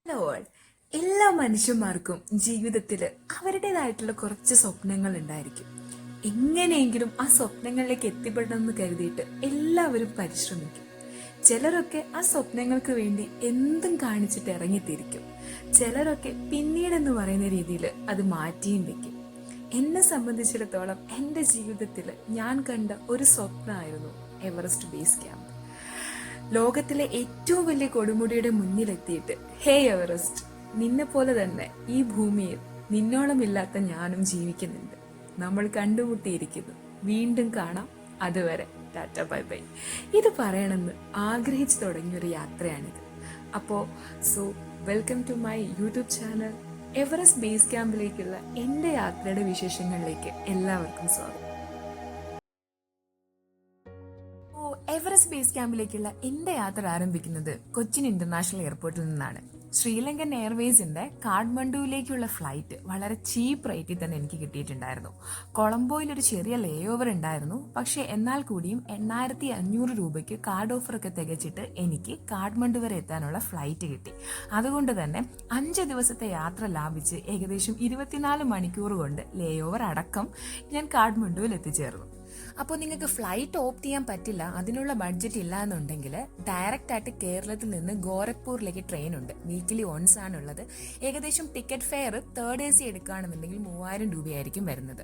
Hello all. എല്ലാ മനുഷ്യന്മാർക്കും ജീവിതത്തിൽ അവരുടേതായിട്ടുള്ള കുറച്ച് സ്വപ്നങ്ങൾ ഉണ്ടായിരിക്കും. എങ്ങനെയെങ്കിലും ആ സ്വപ്നങ്ങളിലേക്ക് എത്തിപ്പെടണമെന്ന് കരുതിയിട്ട് എല്ലാവരും പരിശ്രമിക്കും. ചിലരൊക്കെ ആ സ്വപ്നങ്ങൾക്ക് വേണ്ടി എന്തും കാണിച്ചിട്ട് ഇറങ്ങിത്തിരിക്കും. ചിലരൊക്കെ പിന്നീടെന്ന് പറയുന്ന രീതിയിൽ അത് മാറ്റിയും വെക്കും. എന്നെ സംബന്ധിച്ചിടത്തോളം എൻ്റെ ജീവിതത്തിൽ ഞാൻ കണ്ട ഒരു സ്വപ്നമായിരുന്നു എവറസ്റ്റ് ബേസ് ക്യാമ്പ്. ലോകത്തിലെ ഏറ്റവും വലിയ കൊടുമുടിയുടെ മുന്നിലെത്തിയിട്ട്, ഹേ എവറസ്റ്റ്, നിന്നെ പോലെ തന്നെ ഈ ഭൂമിയിൽ നിന്നോളമില്ലാത്ത ഞാനും ജീവിക്കുന്നുണ്ട്. നമ്മൾ കണ്ടുമുട്ടിയിരിക്കുന്നു. വീണ്ടും കാണാം. അതുവരെ ടാറ്റ ബൈ ബൈ. ഇത് പറയണമെന്ന് ആഗ്രഹിച്ചു തുടങ്ങിയൊരു യാത്രയാണിത്. അപ്പോൾ welcome to my YouTube channel. Everest base ക്യാമ്പിലേക്കുള്ള എൻ്റെ യാത്രയുടെ വിശേഷങ്ങളിലേക്ക് എല്ലാവർക്കും സ്വാഗതം. എവറസ്റ്റ് ബേസ് ക്യാമ്പിലേക്കുള്ള എൻ്റെ യാത്ര ആരംഭിക്കുന്നത് കൊച്ചിൻ ഇന്റർനാഷണൽ എയർപോർട്ടിൽ നിന്നാണ്. ശ്രീലങ്കൻ എയർവേസിന്റെ കാഠ്മണ്ഡുവിലേക്കുള്ള ഫ്ലൈറ്റ് വളരെ ചീപ്പ് റേറ്റിൽ തന്നെ എനിക്ക് കിട്ടിയിട്ടുണ്ടായിരുന്നു. കൊളംബോയിൽ ഒരു ചെറിയ ലേ ഓവർ ഉണ്ടായിരുന്നു. പക്ഷേ എന്നാൽ കൂടിയും 8500 രൂപയ്ക്ക് കാർഡ് ഓഫറൊക്കെ തികച്ചിട്ട് എനിക്ക് കാഠ്മണ്ഡു വരെ എത്താനുള്ള ഫ്ലൈറ്റ് കിട്ടി. അതുകൊണ്ട് തന്നെ 5 ദിവസത്തെ യാത്ര ലാഭിച്ച് ഏകദേശം 24 മണിക്കൂർ കൊണ്ട് ലേ ഓവർ അടക്കം ഞാൻ കാഠ്മണ്ഡുവിൽ എത്തിച്ചേർന്നു. അപ്പോൾ നിങ്ങൾക്ക് ഫ്ലൈറ്റ് ഓപ്റ്റ് ചെയ്യാൻ പറ്റില്ല, അതിനുള്ള ബഡ്ജറ്റ് ഇല്ല എന്നുണ്ടെങ്കിൽ ഡയറക്റ്റ് ആയിട്ട് കേരളത്തിൽ നിന്ന് ഗോരഖ്പൂരിലേക്ക് ട്രെയിൻ ഉണ്ട്. വീക്കിലി വൺസ് ആണുള്ളത്. ഏകദേശം ടിക്കറ്റ് ഫെയർ തേർഡ് AC എടുക്കുകയാണെന്നുണ്ടെങ്കിൽ 3000 രൂപയായിരിക്കും വരുന്നത്.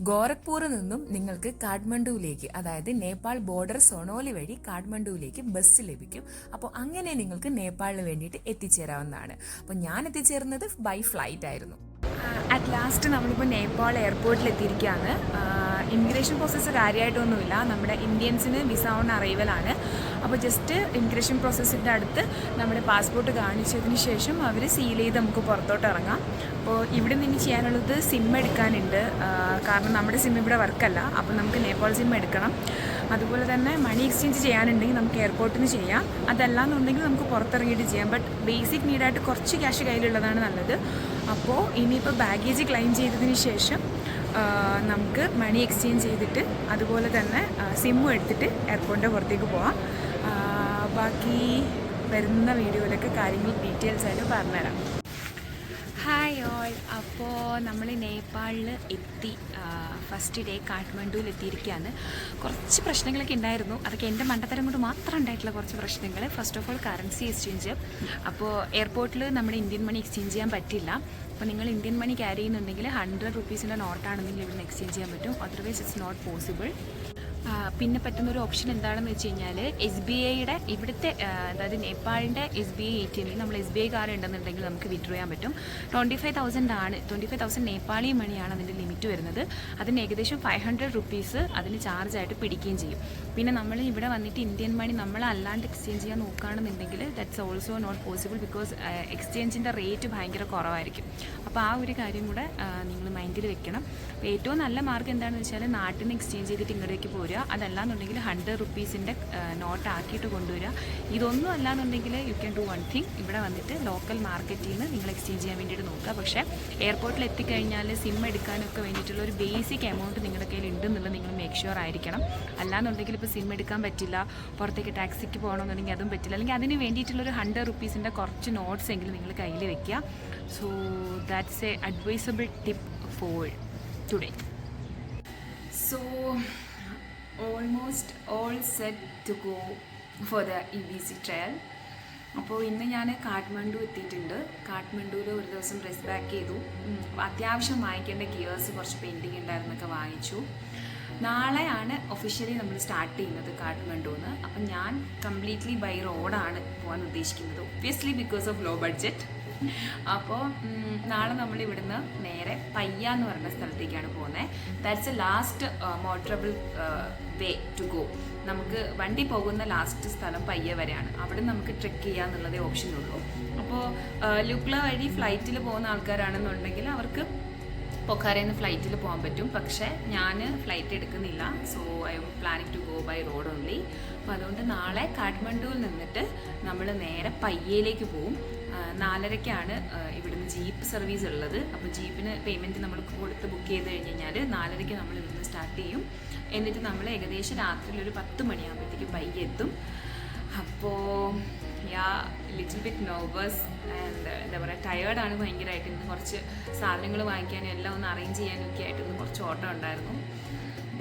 ഗോരഖ്പൂരിൽ നിന്നും നിങ്ങൾക്ക് കാഠ്മണ്ഡുവിലേക്ക്, അതായത് നേപ്പാൾ ബോർഡർ സൊണോലി വഴി കാഠ്മണ്ഡുവിലേക്ക് ബസ് ലഭിക്കും. അപ്പോൾ അങ്ങനെ നിങ്ങൾക്ക് നേപ്പാളിന് വേണ്ടിയിട്ട് എത്തിച്ചേരാവുന്നതാണ്. അപ്പോൾ ഞാൻ എത്തിച്ചേർന്നത് ബൈ ഫ്ലൈറ്റ് ആയിരുന്നു. അറ്റ് ലാസ്റ്റ് നമ്മളിപ്പോൾ നേപ്പാൾ എയർപോർട്ടിൽ എത്തിയിരിക്കുകയാണ്. ഇമിഗ്രേഷൻ പ്രോസസ്സ് കാര്യമായിട്ടൊന്നുമില്ല. നമ്മുടെ ഇന്ത്യൻസിന് വിസ ഓൺ അറൈവലാണ്. അപ്പോൾ ജസ്റ്റ് ഇമിഗ്രേഷൻ പ്രോസസ്സിൻ്റെ അടുത്ത് നമ്മുടെ പാസ്പോർട്ട് കാണിച്ചതിന് ശേഷം അവർ സീൽ ചെയ്ത് നമുക്ക് പുറത്തോട്ട് ഇറങ്ങാം. അപ്പോൾ ഇവിടെ നിന്ന് ചെയ്യാനുള്ളത് സിം എടുക്കാനുണ്ട്. കാരണം നമ്മുടെ സിം ഇവിടെ വർക്കല്ല. അപ്പോൾ നമുക്ക് നേപ്പാൾ സിം എടുക്കണം. അതുപോലെ തന്നെ മണി എക്സ്ചേഞ്ച് ചെയ്യാനുണ്ടെങ്കിൽ നമുക്ക് എയർപോർട്ടിൽ നിന്ന് ചെയ്യാം. അതല്ലാന്നുണ്ടെങ്കിൽ നമുക്ക് പുറത്തിറങ്ങിയിട്ട് ചെയ്യാം. ബട്ട് ബേസിക് നീഡായിട്ട് കുറച്ച് ക്യാഷ് കയ്യിലുള്ളതാണ് നല്ലത്. അപ്പോൾ ഇനിയിപ്പോൾ ബാഗേജ് ക്ലെയിം ചെയ്തതിന് ശേഷം നമുക്ക് മണി എക്സ്ചേഞ്ച് ചെയ്തിട്ട് അതുപോലെ തന്നെ സിമ്മും എടുത്തിട്ട് എയർപോർട്ടിൻ്റെ പുറത്തേക്ക് പോവാം. ബാക്കി വരുന്ന വീഡിയോയിലൊക്കെ കാര്യങ്ങൾ ഡീറ്റെയിൽസ് ആയിട്ട് പറഞ്ഞുതരാം. Hi all. അപ്പോൾ നമ്മൾ നേപ്പാളിൽ എത്തി. ഫസ്റ്റ് ഡേ കാഠ്മണ്ഡുവിൽ എത്തിയിരിക്കുകയാണ്. കുറച്ച് പ്രശ്നങ്ങളൊക്കെ ഉണ്ടായിരുന്നു. അതൊക്കെ എൻ്റെ മണ്ടത്തരം കൊണ്ട് മാത്രം ഉണ്ടായിട്ടുള്ള കുറച്ച് പ്രശ്നങ്ങൾ. First of all currency exchange. അപ്പോൾ എയർപോർട്ടിൽ നമ്മുടെ ഇന്ത്യൻ മണി എക്സ്ചേഞ്ച് ചെയ്യാൻ പറ്റില്ല. അപ്പോൾ നിങ്ങൾ ഇന്ത്യൻ മണി ക്യാരി ചെയ്യുന്നുണ്ടെങ്കിൽ 100 റുപ്പീസിൻ്റെ നോട്ടാണെന്നെങ്കിൽ ഇവിടെ നിന്ന് എക്സ്ചേഞ്ച് ചെയ്യാൻ പറ്റും. Otherwise it's not possible. പിന്നെ പറ്റുന്നൊരു ഓപ്ഷൻ എന്താണെന്ന് വെച്ച് കഴിഞ്ഞാൽ SBIയുടെ ഇവിടുത്തെ, അതായത് നേപ്പാളിൻ്റെ SBI ATM നമ്മൾ SBI കാർഡ് ഉണ്ടെന്നുണ്ടെങ്കിൽ നമുക്ക് വിഡ്രോ ചെയ്യാൻ പറ്റും. 25,000 ആണ്. 25,000 നേപ്പാളി മണിയാണ് അതിൻ്റെ ലിമിറ്റ് വരുന്നത്. അതിന് ഏകദേശം 500 റുപ്പീസ് അതിന് ചാർജായിട്ട് പിടിക്കുകയും ചെയ്യും. പിന്നെ നമ്മൾ ഇവിടെ വന്നിട്ട് ഇന്ത്യൻ മണി നമ്മൾ അല്ലാണ്ട് എക്സ്ചേഞ്ച് ചെയ്യാൻ നോക്കുകയാണെന്നുണ്ടെങ്കിൽ that's also not possible. Because എക്സ്ചേഞ്ചിൻ്റെ റേറ്റ് ഭയങ്കര കുറവായിരിക്കും. അപ്പോൾ ആ ഒരു കാര്യം കൂടെ നിങ്ങൾ മൈൻഡിൽ വെക്കണം. അപ്പോൾ ഏറ്റവും നല്ല മാർഗ്ഗം എന്താണെന്ന് വെച്ചാൽ നാട്ടിൽ നിന്ന് എക്സ്ചേഞ്ച് ചെയ്തിട്ട് ഇങ്ങോട്ടേക്ക് പോരുക. അതല്ലാന്നുണ്ടെങ്കിൽ 100 റുപ്പീസിൻ്റെ നോട്ട് ആക്കിയിട്ട് കൊണ്ടുവരിക. ഇതൊന്നും അല്ലാന്നുണ്ടെങ്കിൽ you can do one thing. ഇവിടെ വന്നിട്ട് ലോക്കൽ മാർക്കറ്റിൽ നിന്ന് നിങ്ങൾ എക്സ്ചേഞ്ച് ചെയ്യാൻ വേണ്ടിയിട്ട് നോക്കുക. പക്ഷേ എയർപോർട്ടിൽ എത്തിക്കഴിഞ്ഞാൽ സിം എടുക്കാനൊക്കെ വേണ്ടിയിട്ടുള്ള ഒരു ബേസിക് എമൗണ്ട് നിങ്ങളുടെ കയ്യിൽ ഉണ്ടെന്നുള്ളത് നിങ്ങൾ മേക്ക് ഷുവർ ആയിരിക്കണം. അല്ലാന്നുണ്ടെങ്കിൽ ഇപ്പോൾ സിം എടുക്കാൻ പറ്റില്ല, പുറത്തേക്ക് ടാക്സിക്ക് പോകണമെന്നുണ്ടെങ്കിൽ അതും പറ്റില്ല. അല്ലെങ്കിൽ അതിന് വേണ്ടിയിട്ടുള്ളൊരു 100 റുപ്പീസിൻ്റെ കുറച്ച് നോട്ട്സ് എങ്കിലും നിങ്ങൾ കയ്യിൽ വെക്കുക. So that's a advisable tip for today. So almost all set to go for the EBC trail. അപ്പോൾ ഇന്ന് ഞാൻ കാഠ്മണ്ഡു എത്തിയിട്ടുണ്ട്. കാഠ്മണ്ഡുവിൽ ഒരു ദിവസം ഡ്രസ് ബാക്ക് ചെയ്തു. അത്യാവശ്യം വാങ്ങിക്കേണ്ട ഗിയേഴ്സ് കുറച്ച് പെയിൻറ്റിങ് ഉണ്ടായിരുന്നൊക്കെ വാങ്ങിച്ചു. നാളെയാണ് ഒഫീഷ്യലി നമ്മൾ സ്റ്റാർട്ട് ചെയ്യുന്നത് കാഠ്മണ്ഡുവിൽ. അപ്പം ഞാൻ കംപ്ലീറ്റ്ലി ബൈ റോഡാണ് പോകാൻ ഉദ്ദേശിക്കുന്നത്. Obviously because of low budget. അപ്പോൾ നാളെ നമ്മൾ ഇവിടുന്ന് നേരെ പയ്യ എന്ന് പറയുന്ന സ്ഥലത്തേക്കാണ് പോകുന്നത്. That's a last motorable way to go. നമുക്ക് വണ്ടി പോകുന്ന ലാസ്റ്റ് സ്ഥലം പയ്യ വരെയാണ്. അവിടെ നമുക്ക് ട്രെക്ക് ചെയ്യാന്നുള്ളതേ ഓപ്ഷനുള്ളൂ. അപ്പോൾ ലുക്ല വഴി ഫ്ലൈറ്റിൽ പോകുന്ന ആൾക്കാരാണെന്നുണ്ടെങ്കിൽ അവർക്ക് പൊഖാരയിൽ നിന്ന് ഫ്ലൈറ്റിൽ പോകാൻ പറ്റും. പക്ഷേ ഞാൻ ഫ്ലൈറ്റ് എടുക്കുന്നില്ല. So I'm planning to go by road only. അപ്പോൾ അതുകൊണ്ട് നാളെ കാഠ്മണ്ഡുവിൽ നിന്നിട്ട് നമ്മൾ നേരെ പയ്യയിലേക്ക് പോവും. 4:30ക്കാണ് ഇവിടുന്ന് ജീപ്പ് സർവീസ് ഉള്ളത്. അപ്പോൾ ജീപ്പിന് പേയ്മെൻറ്റ് നമ്മൾ കൊടുത്ത് ബുക്ക് ചെയ്ത് കഴിഞ്ഞ് കഴിഞ്ഞാൽ 4:30ക്ക് നമ്മൾ ഇവിടുന്ന് സ്റ്റാർട്ട് ചെയ്യും. എന്നിട്ട് നമ്മൾ ഏകദേശം രാത്രിയിൽ ഒരു 10 മണിയാകുമ്പോഴത്തേക്ക് പയ്യെ എത്തും. അപ്പോൾ യാ ലിറ്റിൽ ബിറ്റ് നെർവസ് ആൻഡ് എന്താ പറയുക ടയേർഡാണ് ഭയങ്കരമായിട്ട്. ഇന്ന് കുറച്ച് സാധനങ്ങൾ വാങ്ങിക്കാനും എല്ലാം ഒന്ന് അറേഞ്ച് ചെയ്യാനും ഒക്കെ ആയിട്ട് ഇന്ന് കുറച്ച് ഓട്ടം ഉണ്ടായിരുന്നു.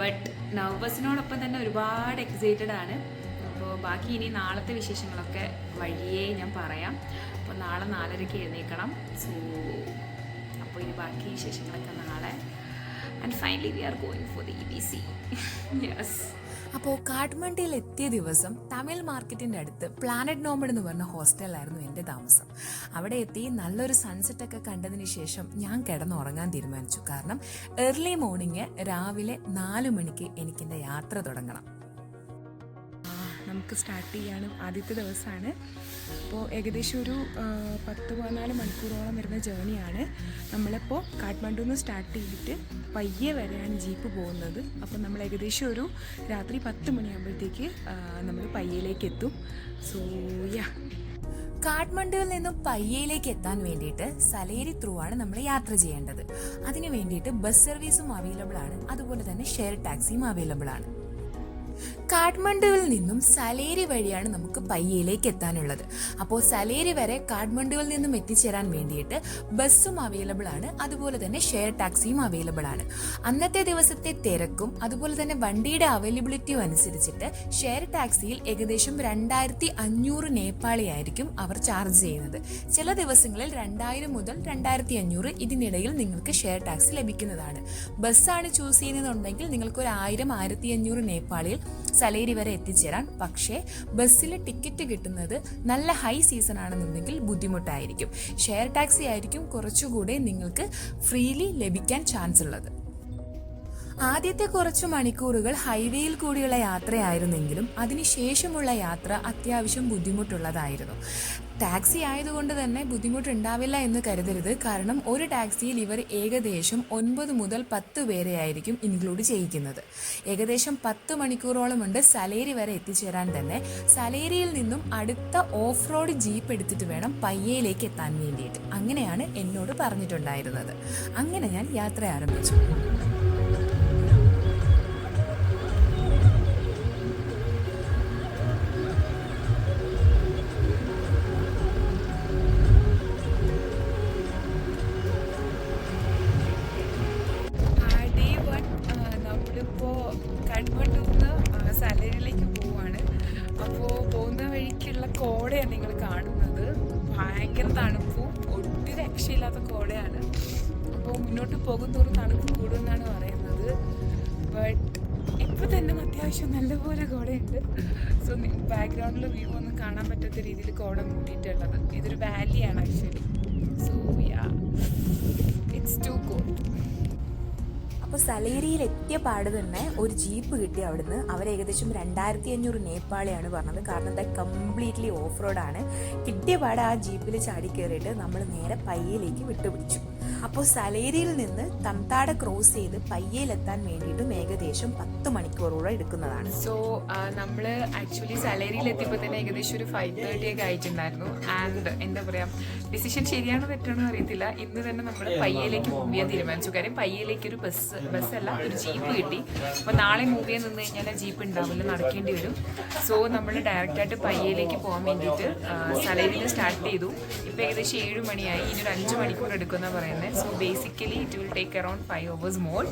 ബട്ട് നെർവസിനോടൊപ്പം തന്നെ ഒരുപാട് എക്സൈറ്റഡ് ആണ്. അപ്പോൾ ബാക്കി ഇനി നാളത്തെ വിശേഷങ്ങളൊക്കെ വഴിയേ ഞാൻ പറയാം. അപ്പോൾ നാളെ 4:30 എഴുന്നേൽക്കണം. സോ അപ്പോൾ ഇനി ബാക്കി വിശേഷങ്ങളൊക്കെ നാളെ. And finally we are going for the EBC. Yes. അപ്പോൾ കാഠ്മണ്ഡിയിൽ എത്തിയ ദിവസം തമിഴ് മാർക്കറ്റിൻ്റെ അടുത്ത് പ്ലാനറ്റ് നോമഡ് എന്ന് പറഞ്ഞ ഹോസ്റ്റലിലായിരുന്നു എൻ്റെ താമസം. അവിടെ എത്തി നല്ലൊരു സൺസെറ്റൊക്കെ കണ്ടതിന് ശേഷം ഞാൻ കിടന്നുറങ്ങാൻ തീരുമാനിച്ചു. കാരണം ഏർലി മോർണിംഗ് രാവിലെ 4 മണിക്ക് എനിക്കെൻ്റെ യാത്ര തുടങ്ങണം. നമുക്ക് സ്റ്റാർട്ട് ചെയ്യാണ്. ആദ്യത്തെ ദിവസമാണ്. അപ്പോൾ ഏകദേശം ഒരു 10-14 മണിക്കൂറോളം വരുന്ന ജേണിയാണ്. നമ്മളിപ്പോൾ കാഠ്മണ്ഡുവിൽ നിന്ന് സ്റ്റാർട്ട് ചെയ്തിട്ട് പയ്യെ വരെയാണ് ജീപ്പ് പോകുന്നത്. അപ്പോൾ നമ്മൾ ഏകദേശം ഒരു രാത്രി 10 മണിയാകുമ്പോഴത്തേക്ക് നമ്മൾ പയ്യയിലേക്ക് എത്തും. സോ യാ, കാഠ്മണ്ഡുവിൽ നിന്നും പയ്യയിലേക്ക് എത്താൻ വേണ്ടിയിട്ട് സലേരി ത്രൂ ആണ് നമ്മൾ യാത്ര ചെയ്യേണ്ടത്. അതിന് വേണ്ടിയിട്ട് ബസ് സർവീസും അവൈലബിൾ ആണ്, അതുപോലെ തന്നെ ഷെയർ ടാക്സിയും അവൈലബിൾ ആണ്. കാഠ്മണ്ഡുവിൽ നിന്നും സലേരി വഴിയാണ് നമുക്ക് പയ്യയിലേക്ക് എത്താനുള്ളത്. അപ്പോൾ സലേരി വരെ കാഠ്മണ്ഡുവിൽ നിന്നും എത്തിച്ചേരാൻ വേണ്ടിയിട്ട് ബസ്സും അവൈലബിൾ ആണ്, അതുപോലെ തന്നെ ഷെയർ ടാക്സിയും അവൈലബിൾ ആണ്. അന്നത്തെ ദിവസത്തെ തിരക്കും അതുപോലെ തന്നെ വണ്ടിയുടെ അവൈലബിലിറ്റിയും അനുസരിച്ചിട്ട് ഷെയർ ടാക്സിയിൽ ഏകദേശം 2500 നേപ്പാളി ആയിരിക്കും അവർ ചാർജ് ചെയ്യുന്നത്. ചില ദിവസങ്ങളിൽ 2000 മുതൽ 2500 ഇതിനിടയിൽ നിങ്ങൾക്ക് ഷെയർ ടാക്സി ലഭിക്കുന്നതാണ്. ബസ്സാണ് ചൂസ് ചെയ്യുന്നതുണ്ടെങ്കിൽ നിങ്ങൾക്ക് ഒരു 1000-1500 നേപ്പാളിയിൽ സലേരി വരെ എത്തിച്ചേരാൻ. പക്ഷേ ബസ്സിൽ ടിക്കറ്റ് കിട്ടുന്നത് നല്ല ഹൈ സീസൺ ആണെന്നുണ്ടെങ്കിൽ ബുദ്ധിമുട്ടായിരിക്കും. ഷെയർ ടാക്സി ആയിരിക്കും കുറച്ചുകൂടെ നിങ്ങൾക്ക് ഫ്രീലി ലഭിക്കാൻ ചാൻസ് ഉള്ളത്. ആദ്യത്തെ കുറച്ചു മണിക്കൂറുകൾ ഹൈവേയിൽ കൂടിയുള്ള യാത്രയായിരുന്നെങ്കിലും അതിനുശേഷമുള്ള യാത്ര അത്യാവശ്യം ബുദ്ധിമുട്ടുള്ളതായിരുന്നു. ടാക്സി ആയതുകൊണ്ട് തന്നെ ബുദ്ധിമുട്ടുണ്ടാവില്ല എന്ന് കരുതരുത്. കാരണം ഒരു ടാക്സിയിൽ ഇവർ ഏകദേശം 9 മുതൽ 10 പേരെ ആയിരിക്കും ഇൻക്ലൂഡ് ചെയ്യിക്കുന്നത്. ഏകദേശം 10 മണിക്കൂറോളം ഉണ്ട് സലേരി വരെ എത്തിച്ചേരാൻ തന്നെ. സലേരിയിൽ നിന്നും അടുത്ത ഓഫ് റോഡ് ജീപ്പ് എടുത്തിട്ട് വേണം പയ്യയിലേക്ക് എത്താൻ വേണ്ടിയിട്ട്. അങ്ങനെയാണ് എന്നോട് പറഞ്ഞിട്ടുണ്ടായിരുന്നത്. അങ്ങനെ ഞാൻ യാത്ര ആരംഭിച്ചു. സലേരിയിലേക്ക് പോവാണ്. അപ്പോൾ പോകുന്ന വഴിക്കുള്ള കോടയാണ് നിങ്ങൾ കാണുന്നത്. ഭയങ്കര തണുപ്പും ഒട്ടും രക്ഷയില്ലാത്ത കോടയാണ്. അപ്പോൾ മുന്നോട്ട് പോകുന്തോറും തണുപ്പ് കൂടുമെന്നാണ് പറയുന്നത്. ബട്ട് ഇപ്പോൾ തന്നെ അത്യാവശ്യം നല്ലപോലെ കോടയുണ്ട്. സോ ബാക്ക്ഗ്രൗണ്ടിൽ വ്യൂ ഒന്നും കാണാൻ പറ്റാത്ത രീതിയിൽ കോട മൂട്ടിയിട്ടുള്ളത്. ഇതൊരു വാലിയാണ് actually. So ya, it's too cold. അപ്പോൾ സലേരിയിൽ എത്തിയ പാട് തന്നെ ഒരു ജീപ്പ് കിട്ടി അവിടുന്ന്. അവർ ഏകദേശം 2500 നേപ്പാളിയാണ് പറഞ്ഞത്. കാരണം എന്താ, കംപ്ലീറ്റ്ലി ഓഫ് റോഡാണ്. കിട്ടിയ പാട് ആ ജീപ്പിൽ ചാടി കയറിയിട്ട് നമ്മൾ നേരെ പയ്യയിലേക്ക് വിട്ടുപിടിച്ചു. അപ്പോൾ സലേരിയിൽ നിന്ന് തംതാട ക്രോസ് ചെയ്ത് പയ്യയിലെത്താൻ വേണ്ടിയിട്ടും ഏകദേശം 10 മണിക്കൂറോളം എടുക്കുന്നതാണ്. സോ നമ്മൾ ആക്ച്വലി സലേരിയിൽ എത്തിയപ്പോൾ തന്നെ ഏകദേശം ഒരു 5:30 ഒക്കെ ആയിട്ടുണ്ടായിരുന്നു. ആൻഡ് എന്താ പറയുക, ഡിസിഷൻ ശരിയാണോ തെറ്റാണോ അറിയത്തില്ല. ഇന്ന് തന്നെ നമ്മൾ പയ്യയിലേക്ക് മൂവ് ചെയ്യാൻ തീരുമാനിച്ചു. കാര്യം പയ്യയിലേക്ക് ഒരു ബസ്സല്ല, ഒരു ജീപ്പ് കിട്ടി. അപ്പോൾ നാളെ മൂവ് ചെയ്യാൻ നിന്ന് കഴിഞ്ഞാൽ ജീപ്പ് ഉണ്ടാവില്ല, നടക്കേണ്ടി വരും. സോ നമ്മൾ ഡയറക്റ്റായിട്ട് പയ്യയിലേക്ക് പോകാൻ വേണ്ടിയിട്ട് സലേരിയിൽ സ്റ്റാർട്ട് ചെയ്തു. ഇപ്പോൾ ഏകദേശം 7 മണിയായി. ഇനി ഒരു 5 മണിക്കൂർ എടുക്കുമെന്നാണ് പറയുന്നത്. So basically it will take around 5 hours more.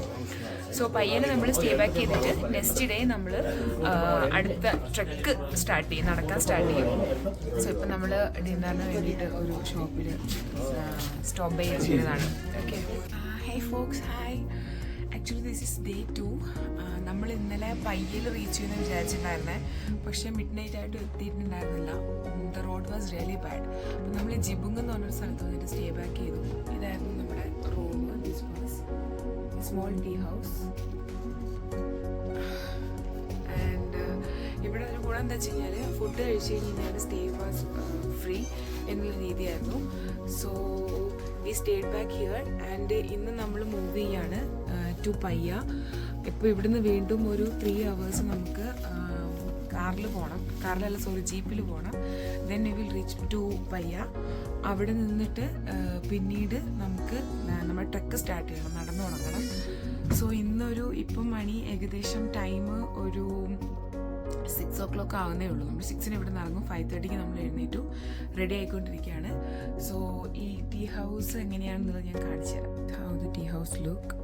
So പയ്യനെ നമ്മൾ സ്റ്റേ ബാക്ക് ചെയ്തിട്ട് നെക്സ്റ്റ് ഡേ നമ്മൾ അടുത്ത ട്രെക്ക് സ്റ്റാർട്ട് ചെയ്യും, നടക്കാൻ സ്റ്റാർട്ട് ചെയ്യും. സോ ഇപ്പം നമ്മൾ ഡിന്നറിന് വേണ്ടിയിട്ട് ഒരു ഷോപ്പിൽ സ്റ്റോപ്പ് ബൈ ചെയ്തതാണ്. Okay, hey folks, hi. Actually this is day 2. നമ്മൾ ഇന്നലെ പയ്യയിൽ റീച്ച് ചെയ്യുമെന്ന് വിചാരിച്ചിട്ടുണ്ടായിരുന്നേ, പക്ഷേ മിഡ് നൈറ്റ് ആയിട്ട് എത്തിയിട്ടുണ്ടായിരുന്നില്ല. The road was really bad. അപ്പോൾ നമ്മൾ ജിബുങ് എന്ന് പറഞ്ഞൊരു സ്ഥലത്ത് വന്നിട്ട് സ്റ്റേ ബാക്ക് ചെയ്തു. ഇതായിരുന്നു നമ്മുടെ room. This was small tea house. And ഇവിടെ ഒരു ഗുണം എന്താ വെച്ച് കഴിഞ്ഞാൽ ഫുഡ് കഴിച്ച് കഴിഞ്ഞാൽ സ്റ്റേ വാസ് ഫ്രീ എന്നുള്ള രീതിയായിരുന്നു. So we stayed back here. And ഇന്ന് നമ്മൾ മൂവ് ചെയ്യാണ് ടു പയ്യ. ഇപ്പോൾ ഇവിടുന്ന് വീണ്ടും ഒരു 3 hours നമുക്ക് കാറിൽ പോകണം. കാറിലല്ല, സോറി, ജീപ്പിൽ പോകണം. Then we will reach to Paiya. അവിടെ നിന്നിട്ട് പിന്നീട് നമുക്ക് നമ്മൾ ട്രെക്ക് സ്റ്റാർട്ട് ചെയ്യണം, നടന്നു തുടങ്ങണം. സോ ഇപ്പം മണി ഏകദേശം ടൈം ഒരു 6 o'clock ആവുന്നേ ഉള്ളൂ. നമ്മൾ 6-ന് ഇവിടെ നിന്ന് ഇറങ്ങും. 5:30 നമ്മൾ എഴുന്നേറ്റു റെഡി ആയിക്കൊണ്ടിരിക്കുകയാണ്. സോ ഈ ടീ ഹൗസ് എങ്ങനെയാണെന്നുള്ളത് ഞാൻ കാണിച്ചു തരാം. How the tea house look.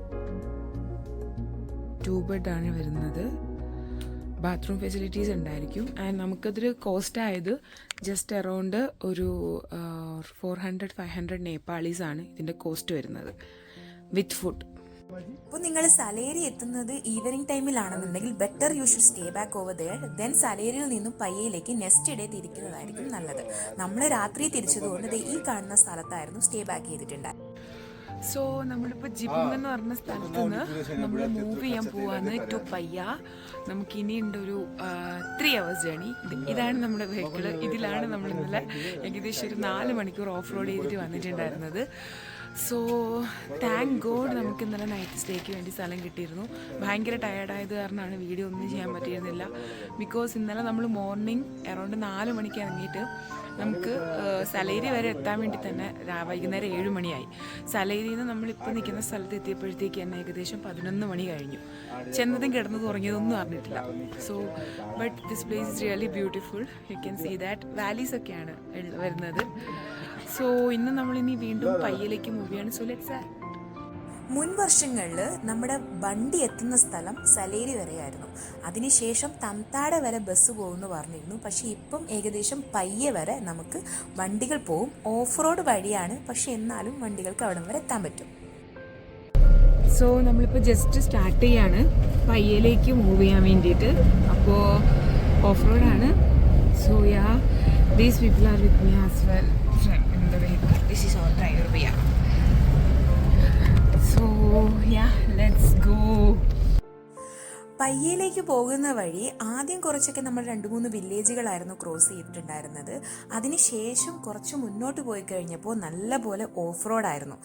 2 bed ആണ് വരുന്നത്. ബാത്റൂം ഫെസിലിറ്റീസ് ഉണ്ടായിരിക്കും. ആൻഡ് നമുക്കതൊരു കോസ്റ്റ് ആയത് ജസ്റ്റ് അറൗണ്ട് ഒരു 400-500 നേപ്പാളീസ് ആണ് ഇതിൻ്റെ കോസ്റ്റ് വരുന്നത് വിത്ത് ഫുഡ്. അപ്പോൾ നിങ്ങൾ സലേരി എത്തുന്നത് ഈവനിങ് ടൈമിലാണെന്നുണ്ടെങ്കിൽ better you should stay back over there. Then സലേരിയിൽ നിന്നും പയ്യയിലേക്ക് നെക്സ്റ്റ് ഡേ തിരിക്കുന്നതായിരിക്കും നല്ലത്. നമ്മൾ രാത്രി തിരിച്ചതുകൊണ്ട് ഈ കാണുന്ന സ്ഥലത്തായിരുന്നു സ്റ്റേ ബാക്ക് ചെയ്തിട്ടുണ്ടായത്. സോ നമ്മളിപ്പോൾ ജിബുങ് എന്ന് പറഞ്ഞ സ്ഥലത്ത് നിന്ന് നമ്മൾ മൂവ് ചെയ്യാൻ പോവാന്ന് ടു പയ്യ. നമുക്ക് ഇനിയുണ്ട് ഒരു 3 hours ജേണി. ഇതാണ് നമ്മുടെ വെഹിക്കിള്. ഇതിലാണ് നമ്മൾ ഇന്നലെ ഏകദേശം ഒരു 4 മണിക്കൂർ ഓഫ് റോഡ് ചെയ്തിട്ട് വന്നിട്ടുണ്ടായിരുന്നത്. സോ താങ്ക് ഗോഡ് നമുക്ക് ഇന്നലെ നൈറ്റ് സ്റ്റേക്ക് വേണ്ടി സ്ഥലം കിട്ടിയിരുന്നു. ഭയങ്കര ടയേർഡായത് കാരണമാണ് വീഡിയോ ഒന്നും ചെയ്യാൻ പറ്റിയിരുന്നില്ല. ബിക്കോസ് ഇന്നലെ നമ്മൾ മോർണിംഗ് അറൗണ്ട് 4 മണിക്ക് ഇറങ്ങിയിട്ട് നമുക്ക് സലേരി വരെ എത്താൻ വേണ്ടി തന്നെ വൈകുന്നേരം 7 മണിയായി. സലേരിയിൽ നിന്ന് നമ്മളിപ്പോൾ നിൽക്കുന്ന സ്ഥലത്ത് എത്തിയപ്പോഴത്തേക്ക് തന്നെ ഏകദേശം 11 മണി കഴിഞ്ഞു. ചെന്നതും കിടന്നതും ഉറങ്ങിയതൊന്നും അറിഞ്ഞിട്ടില്ല. So but this place is really beautiful. You can see that valleys ഒക്കെയാണ് വരുന്നത്. സോ ഇന്ന് നമ്മളിനി വീണ്ടും പയ്യയിലേക്ക് മൂവ് ചെയ്യാണ്. So let's. മുൻ വർഷങ്ങളിൽ നമ്മുടെ വണ്ടി എത്തുന്ന സ്ഥലം സലേരി വരെയായിരുന്നു. അതിനുശേഷം തംതാട വരെ ബസ് പോകുമെന്ന് പറഞ്ഞിരുന്നു. പക്ഷേ ഇപ്പം ഏകദേശം പയ്യെ വരെ നമുക്ക് വണ്ടികൾ പോവും. ഓഫ് റോഡ് വഴിയാണ്, പക്ഷെ എന്നാലും വണ്ടികൾക്ക് അവിടെ വരെ എത്താൻ പറ്റും. സോ നമ്മളിപ്പോൾ ജസ്റ്റ് സ്റ്റാർട്ട് ചെയ്യാണ് പയ്യയിലേക്ക് മൂവ് ചെയ്യാൻ വേണ്ടിയിട്ട്. അപ്പോൾ ഓഫ് റോഡാണ്. So ya, these people are with me as well in the vehicle. This is our driver bhaiya. So ya, let's go. പയ്യയിലേക്ക് പോകുന്ന വഴി ആദ്യം കുറച്ചൊക്കെ നമ്മൾ 2-3 വില്ലേജുകളായിരുന്നു ക്രോസ് ചെയ്തിട്ടുണ്ടായിരുന്നത്. അതിനുശേഷം കുറച്ച് മുന്നോട്ട് പോയി കഴിഞ്ഞപ്പോൾ നല്ല പോലെ ഓഫ് റോഡായിരുന്നു.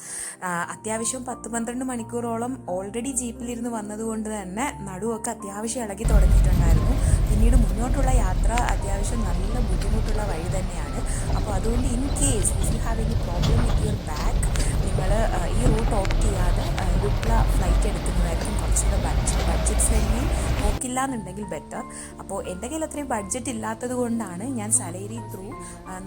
അത്യാവശ്യം 10-12 മണിക്കൂറോളം ഓൾറെഡി ജീപ്പിലിരുന്ന് വന്നതുകൊണ്ട് തന്നെ നടുവൊക്കെ അത്യാവശ്യം ഇളകി തുടങ്ങിയിട്ടുണ്ടായിരുന്നു. പിന്നീട് മുന്നോട്ടുള്ള യാത്ര അത്യാവശ്യം നല്ല ബുദ്ധിമുട്ടുള്ള വഴി തന്നെയാണ്. അപ്പോൾ അതുകൊണ്ട് in case if you have any problem with your back, നിങ്ങൾ ഈ റൂട്ട് ഓപ്റ്റ് ചെയ്യാതെ ലുക്ല ഫ്ലൈറ്റ് എടുക്കുന്നതായിരിക്കും കുറച്ചുകൂടെ ബഡ്ജറ്റ് ഫ്രണ്ട്ലി. നോക്കില്ല എന്നുണ്ടെങ്കിൽ ബെറ്റർ. അപ്പോൾ എൻ്റെ കയ്യിൽ അത്രയും ബഡ്ജറ്റ് ഇല്ലാത്തത് കൊണ്ടാണ് ഞാൻ സലേരി ത്രൂ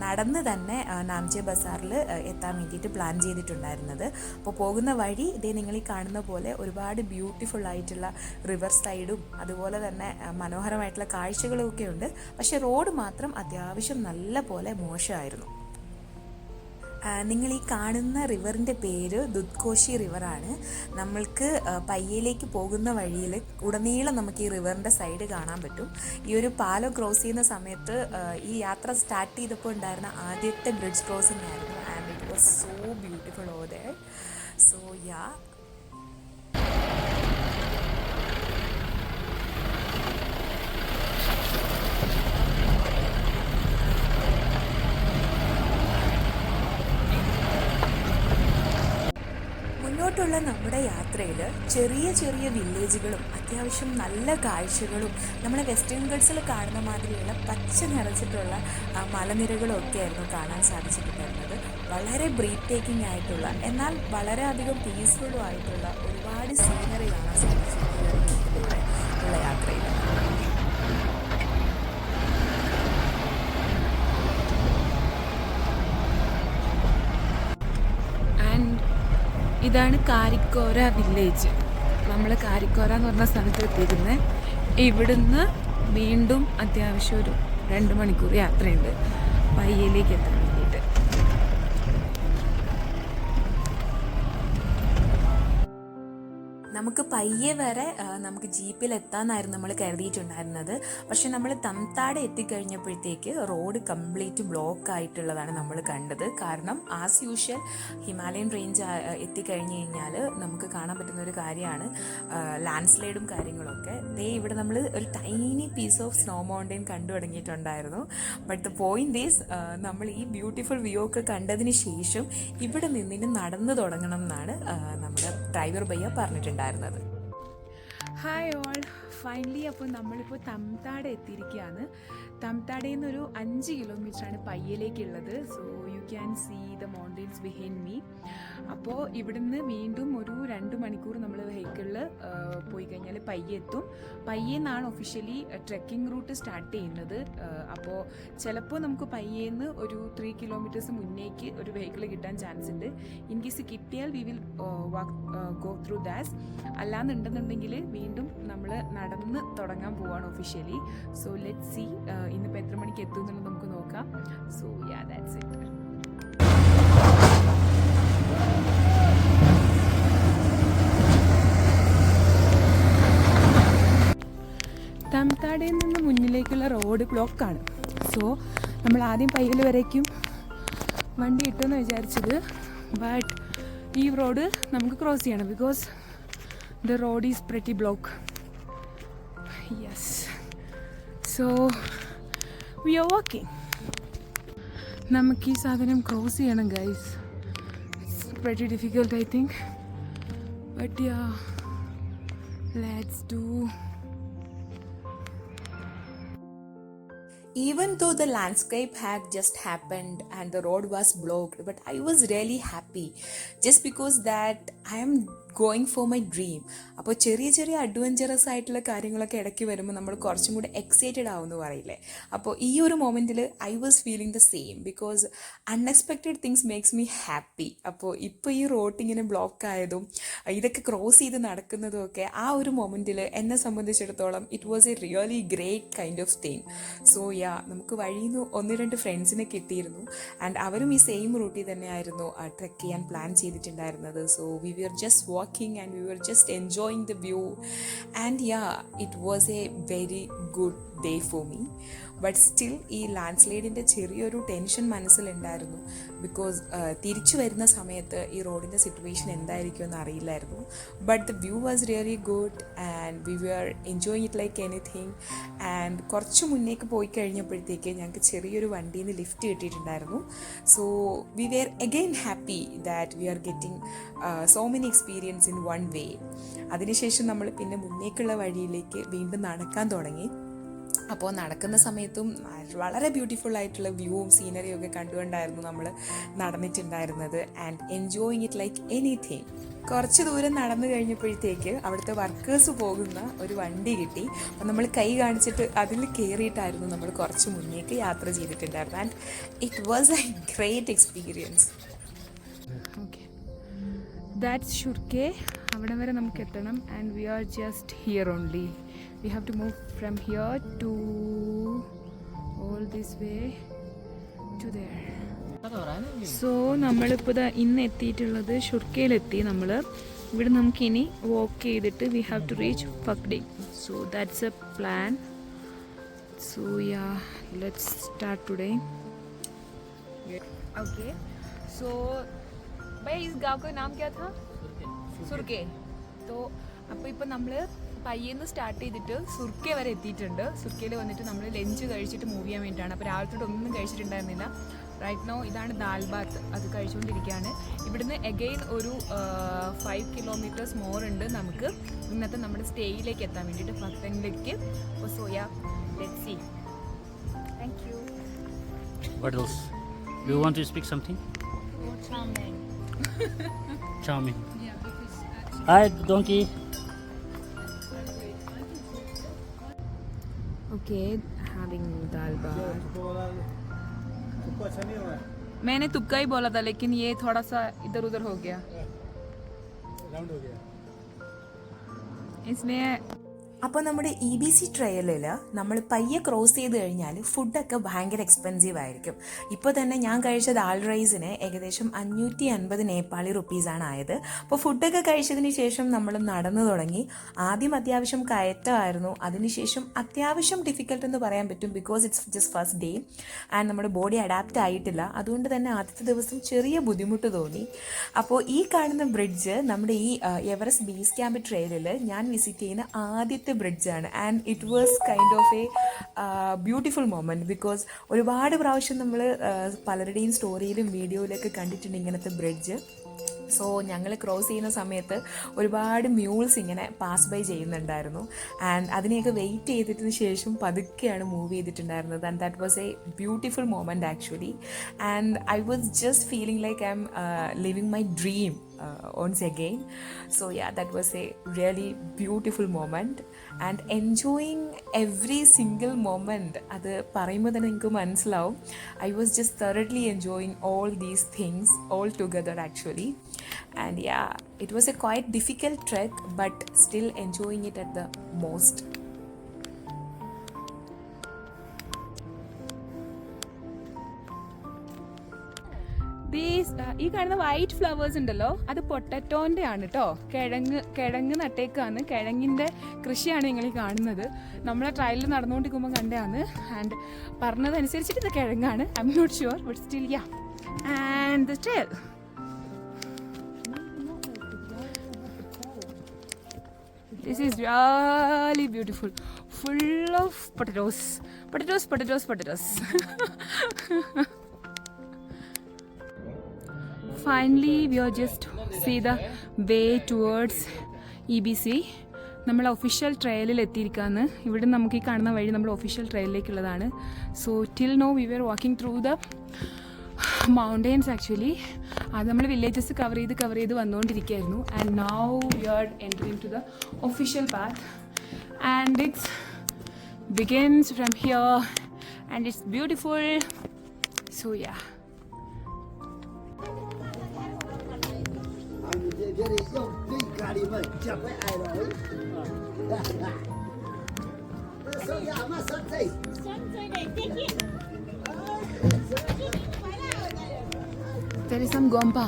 നടന്ന് തന്നെ നാംചെ ബസാറിൽ എത്താൻ വേണ്ടിയിട്ട് പ്ലാൻ ചെയ്തിട്ടുണ്ടായിരുന്നത്. അപ്പോൾ പോകുന്ന വഴി ഇതേ നിങ്ങൾ ഈ കാണുന്ന പോലെ ഒരുപാട് ബ്യൂട്ടിഫുൾ ആയിട്ടുള്ള റിവർ സൈഡും അതുപോലെ തന്നെ മനോഹരമായിട്ടുള്ള കാഴ്ചകളും ഒക്കെ ഉണ്ട്. പക്ഷേ റോഡ് മാത്രം അത്യാവശ്യം നല്ല പോലെ മോശമായിരുന്നു. നിങ്ങൾ ഈ കാണുന്ന റിവറിൻ്റെ പേര് ദുദ്കോശി റിവറാണ്. നമ്മൾക്ക് പയ്യയിലേക്ക് പോകുന്ന വഴിയിൽ ഉടനീളം നമുക്ക് ഈ റിവറിൻ്റെ സൈഡ് കാണാൻ പറ്റും. ഈ ഒരു പാലം ക്രോസ് ചെയ്യുന്ന സമയത്ത് ഈ യാത്ര സ്റ്റാർട്ട് ചെയ്തപ്പോൾ ഉണ്ടായിരുന്ന ആദ്യത്തെ ബ്രിഡ്ജ് ക്രോസിംഗ് ആയിരുന്നു. And it was so beautiful over there. So yeah, മുന്നോട്ടുള്ള നമ്മുടെ യാത്രയിൽ ചെറിയ ചെറിയ വില്ലേജുകളും അത്യാവശ്യം നല്ല കാഴ്ചകളും നമ്മളെ വെസ്റ്റേൺ ഗഡ്സിൽ കാണുന്ന മാതിരിയുള്ള പച്ച നിറച്ചിട്ടുള്ള മലനിരകളും ഒക്കെ ആയിരുന്നു കാണാൻ സാധിച്ചിട്ടുണ്ടായിരുന്നത്. വളരെ ബ്രീത്ത് ടേക്കിംഗ് ആയിട്ടുള്ള എന്നാൽ വളരെയധികം പീസ്ഫുള്ളും ആയിട്ടുള്ള ഒരുപാട് സീനറി കാണാൻ സാധിച്ചിട്ടുള്ള യാത്രയിൽ. ഇതാണ് കാരിക്കോര വില്ലേജ്. നമ്മൾ കാരിക്കോര എന്ന് പറഞ്ഞ സ്ഥലത്ത് എത്തിയിരിക്കുന്നത്. ഇവിടുന്ന് വീണ്ടും അത്യാവശ്യം ഒരു 2 മണിക്കൂർ യാത്രയുണ്ട് പയ്യയിലേക്ക് എത്താൻ വേണ്ടിയിട്ട്. നമുക്ക് പയ്യെ വരെ നമുക്ക് ജീപ്പിൽ എത്താമെന്നായിരുന്നു നമ്മൾ കരുതിയിട്ടുണ്ടായിരുന്നത്. പക്ഷെ നമ്മൾ തംതാട എത്തിക്കഴിഞ്ഞപ്പോഴത്തേക്ക് റോഡ് കംപ്ലീറ്റ് ബ്ലോക്ക് ആയിട്ടുള്ളതാണ് നമ്മൾ കണ്ടത്. കാരണം ആസ് യൂഷ്വൽ ഹിമാലയൻ റേഞ്ച് എത്തിക്കഴിഞ്ഞ് കഴിഞ്ഞാൽ നമുക്ക് കാണാൻ പറ്റുന്ന ഒരു കാര്യമാണ് ലാൻഡ് സ്ലൈഡും കാര്യങ്ങളൊക്കെ. ഇവിടെ നമ്മൾ ഒരു tiny piece of snow mountain കണ്ടു തുടങ്ങിയിട്ടുണ്ടായിരുന്നു. ബട്ട് ദ പോയിന്റ് ഈസ് നമ്മൾ ഈ ബ്യൂട്ടിഫുൾ വ്യൂ ഒക്കെ കണ്ടതിന് ശേഷം ഇവിടെ നിന്നിട്ട് നടന്നു തുടങ്ങണം എന്നാണ് നമ്മുടെ ഡ്രൈവർ ഭയ്യ പറഞ്ഞിട്ടുണ്ടായിരുന്നത്. ഹായ് ഓൾ, ഫൈനലി അപ്പോൾ നമ്മളിപ്പോൾ തംതാട എത്തിയിരിക്കുകയാണ്. തംതാടയിൽ നിന്ന് ഒരു 5 കിലോമീറ്ററാണ് പയ്യയിലേക്കുള്ളത്. So you can see the mountains behind me. അപ്പോൾ ഇവിടുന്ന് വീണ്ടും ഒരു 2 മണിക്കൂർ നമ്മൾ വെഹിക്കിളിൽ പോയി കഴിഞ്ഞാൽ പയ്യെ എത്തും. പയ്യെന്നാണ് ഒഫീഷ്യലി ട്രെക്കിംഗ് റൂട്ട് സ്റ്റാർട്ട് ചെയ്യുന്നത്. അപ്പോൾ ചിലപ്പോൾ നമുക്ക് പയ്യേന്ന് ഒരു 3 കിലോമീറ്റേഴ്സ് മുന്നേക്ക് ഒരു വെഹിക്കിൾ കിട്ടാൻ ചാൻസ് ഉണ്ട്. ഇൻ കേസ് കിട്ടിയാൽ we will go through that. അല്ലാന്നുണ്ടെന്നുണ്ടെങ്കിൽ വീണ്ടും നമ്മൾ നടന്ന് തുടങ്ങാൻ പോവാണ് ഒഫീഷ്യലി. സോ ലെറ്റ് സി ഇന്നിപ്പോൾ എത്ര മണിക്ക് എത്തും എന്നുള്ളത് നമുക്ക് നോക്കാം. So ya, that's it. തംതാടയിൽ നിന്ന് മുന്നിലേക്കുള്ള റോഡ് ബ്ലോക്കാണ്. സോ നമ്മൾ ആദ്യം പയ്യൽ വരേക്കും വണ്ടി ഇട്ടെന്ന് വിചാരിച്ചത്. ബട്ട് ഈ റോഡ് നമുക്ക് ക്രോസ് ചെയ്യണം because the road is pretty block. Yes, so we are walking. നമുക്ക് ഈ സാധനം ക്രോസ് ചെയ്യണം guys. It's pretty difficult I think. But yeah, let's do. Even though the landscape had just happened and the road was blocked, but I was really happy just because that I am going for my dream. അപ്പോൾ ചെറിയ ചെറിയ adventurous ആയിട്ടുള്ള കാര്യങ്ങളൊക്കെ ഇടയ്ക്ക് വരുമ്പോൾ നമ്മൾ കുറച്ചും കൂടി എക്സൈറ്റഡ് ആവുമെന്ന് പറയില്ലേ. അപ്പോൾ ഈ ഒരു മൊമെൻറ്റിൽ I was feeling the same because unexpected things makes me happy. അപ്പോൾ ഇപ്പോൾ ഈ റോഡ് ഇങ്ങനെ ബ്ലോക്ക് ആയതും ഇതൊക്കെ ക്രോസ് ചെയ്ത് നടക്കുന്നതും ഒക്കെ ആ ഒരു മൊമെൻറ്റിൽ എന്നെ സംബന്ധിച്ചിടത്തോളം it was A really great kind of thing. So yeah, നമുക്ക് വഴിയിൽ നിന്ന് 1-2 ഫ്രണ്ട്സിനെ കിട്ടിയിരുന്നു. ആൻഡ് അവരും ഈ സെയിം റൂട്ടിൽ തന്നെയായിരുന്നു ട്രെക്ക് ചെയ്യാൻ പ്ലാൻ ചെയ്തിട്ടുണ്ടായിരുന്നത്. So we വിർ just walking and we were just enjoying the view, and yeah, it was a very good day for me. But still ഈ ലാൻഡ് സ്ലൈഡിൻ്റെ ചെറിയൊരു ടെൻഷൻ മനസ്സിലുണ്ടായിരുന്നു ബിക്കോസ് തിരിച്ചു വരുന്ന സമയത്ത് ഈ റോഡിൻ്റെ സിറ്റുവേഷൻ എന്തായിരിക്കുമെന്ന് അറിയില്ലായിരുന്നു. But the view was really good and we were enjoying it like anything. And കുറച്ച് മുന്നേക്ക് പോയി കഴിഞ്ഞപ്പോഴത്തേക്ക് ഞങ്ങൾക്ക് ചെറിയൊരു വണ്ടിയിൽ നിന്ന് ലിഫ്റ്റ് കിട്ടിയിട്ടുണ്ടായിരുന്നു. So we were again happy that we are getting so many experience in one way. അതിനുശേഷം നമ്മൾ പിന്നെ മുന്നേക്കുള്ള വഴിയിലേക്ക് വീണ്ടും നടക്കാൻ തുടങ്ങി. അപ്പോൾ നടക്കുന്ന സമയത്തും വളരെ ബ്യൂട്ടിഫുൾ ആയിട്ടുള്ള വ്യൂവും സീനറിയും ഒക്കെ കണ്ടുകൊണ്ടായിരുന്നു നമ്മൾ നടന്നിട്ടുണ്ടായിരുന്നത്. And enjoying it like anything. കുറച്ച് ദൂരം നടന്നു കഴിഞ്ഞപ്പോഴത്തേക്ക് അവിടുത്തെ വർക്കേഴ്സ് പോകുന്ന ഒരു വണ്ടി കിട്ടി. അപ്പം നമ്മൾ കൈ കാണിച്ചിട്ട് അതിൽ കയറിയിട്ടായിരുന്നു നമ്മൾ കുറച്ച് മുന്നേക്ക് യാത്ര ചെയ്തിട്ടുണ്ടായിരുന്നു. And it was a great experience. Okay, that's Surke. അവിടെ വരെ നമുക്ക് എത്തണം. And we are just here only. We have to move from here to all this way to there. So നമ്മളിപ്പോൾ ഇന്ന് എത്തിയിട്ടുള്ളത് ഷുർക്കയിലെത്തി. നമ്മൾ ഇവിടെ നമുക്കിനി വാക്ക് ചെയ്തിട്ട് we have to reach Phakding. So that's a plan. So ya, let's start today. Okay, so भाई इस गाँव का नाम क्या था? സുർക്കെ. तो അപ്പോൾ ഇപ്പോൾ നമ്മൾ പയ്യെന്ന് സ്റ്റാർട്ട് ചെയ്തിട്ട് സുർക്കെ വരെ എത്തിയിട്ടുണ്ട്. സുർക്കയിൽ വന്നിട്ട് നമ്മൾ ലഞ്ച് കഴിച്ചിട്ട് മൂവ് ചെയ്യാൻ വേണ്ടിയിട്ടാണ്. അപ്പോൾ രാവിലത്തോട്ട് ഒന്നും കഴിച്ചിട്ടുണ്ടായിരുന്നില്ല. റൈറ്റ് നോ ഇതാണ് ദാൽ ബാത്ത്, അത് കഴിച്ചുകൊണ്ടിരിക്കുകയാണ്. ഇവിടുന്ന് എഗെയിൻ ഒരു 5 കിലോമീറ്റേഴ്സ് മോർ ഉണ്ട് നമുക്ക് ഇന്നത്തെ നമ്മുടെ സ്റ്റേയിലേക്ക് എത്താൻ വേണ്ടിയിട്ട്, ഫക്തനിലേക്ക്. അപ്പോൾ സോയാ, let's see. Thank you. What else? Do you want to speak something? Charming. Charming. Yeah, because Hi, donkey. Okay, having dal baat. मैंने तुक्का ही बोला था लेकिन ये थोड़ा सा इधर उधर हो गया, इसलिए അപ്പോൾ നമ്മുടെ EBC ട്രയലിൽ നമ്മൾ പയ്യെ ക്രോസ് ചെയ്ത് കഴിഞ്ഞാൽ ഫുഡൊക്കെ ഭയങ്കര എക്സ്പെൻസീവ് ആയിരിക്കും. ഇപ്പോൾ തന്നെ ഞാൻ കഴിച്ച ദാൽ റൈസിന് ഏകദേശം 550 നേപ്പാളി റുപ്പീസാണ് ആയത്. അപ്പോൾ ഫുഡൊക്കെ കഴിച്ചതിന് ശേഷം നമ്മൾ നടന്നു തുടങ്ങി. ആദ്യം അത്യാവശ്യം കയറ്റമായിരുന്നു, അതിനുശേഷം അത്യാവശ്യം ഡിഫിക്കൽട്ട് എന്ന് പറയാൻ പറ്റും because it's just first day and നമ്മുടെ ബോഡി അഡാപ്റ്റ് ആയിട്ടില്ല. അതുകൊണ്ട് തന്നെ ആദ്യത്തെ ദിവസം ചെറിയ ബുദ്ധിമുട്ട് തോന്നി. അപ്പോൾ ഈ കാണുന്ന ബ്രിഡ്ജ് നമ്മുടെ ഈ എവറസ്റ്റ് ബേസ് ക്യാമ്പ് ട്രെയിലിൽ ഞാൻ വിസിറ്റ് ചെയ്യുന്ന ആദ്യത്തെ ബ്രിഡ്ജാണ്. And it was kind of a beautiful moment because ഒരുപാട് പ്രാവശ്യം നമ്മൾ പലരുടെയും സ്റ്റോറിയിലും വീഡിയോയിലൊക്കെ കണ്ടിട്ടുണ്ട് ഇങ്ങനത്തെ ബ്രിഡ്ജ്. സോ ഞങ്ങൾ ക്രോസ് ചെയ്യുന്ന സമയത്ത് ഒരുപാട് മ്യൂൾസ് ഇങ്ങനെ പാസ് ബൈ ചെയ്യുന്നുണ്ടായിരുന്നു. ആൻഡ് അതിനെയൊക്കെ വെയിറ്റ് ചെയ്തിട്ടതിന് ശേഷം പതുക്കെയാണ് മൂവ് ചെയ്തിട്ടുണ്ടായിരുന്നത്. And that was A beautiful moment actually. And I was just feeling like I M living my dream once again. So yeah, that was a really beautiful moment and enjoying every single moment. അത് പറയുമ്പോൾ തന്നെ എനിക്ക് മനസ്സിലാവും. I was just thoroughly enjoying all these things all together actually. And yeah, it was a quite difficult trek but still enjoying it at the most. ഈ കാണുന്ന white flowers ഉണ്ടല്ലോ, അത് പൊട്ടറ്റോൻ്റെ ആണ് കേട്ടോ. കിഴങ്ങ് നട്ടേക്കാണ്. കിഴങ്ങിൻ്റെ കൃഷിയാണ് നിങ്ങൾ ഈ കാണുന്നത്. നമ്മളെ ട്രയലിൽ നടന്നുകൊണ്ടിരിക്കുമ്പോൾ കണ്ടതാണ്. ആൻഡ് പറഞ്ഞതനുസരിച്ചിട്ട് ഇത് കിഴങ്ങാണ്. I am not sure but still ya. And the trail, this is really beautiful, full of potatoes. Finally we are just see the way towards EBC. നമ്മൾ ഒഫീഷ്യൽ ട്രയലിൽ എത്തിയിരിക്കുകയാണ്. ഇവിടെ നമുക്ക് ഈ കാണുന്ന വഴി നമ്മൾ ഒഫീഷ്യൽ ട്രയലിലേക്കുള്ളതാണ്. So till now we were walking through the mountains actually. അത് നമ്മൾ വില്ലേജസ് കവർ ചെയ്ത് വന്നുകൊണ്ടിരിക്കുകയായിരുന്നു. And now we are entering to the official path and it's begins from here and it's beautiful. So yeah. There is some Gompa,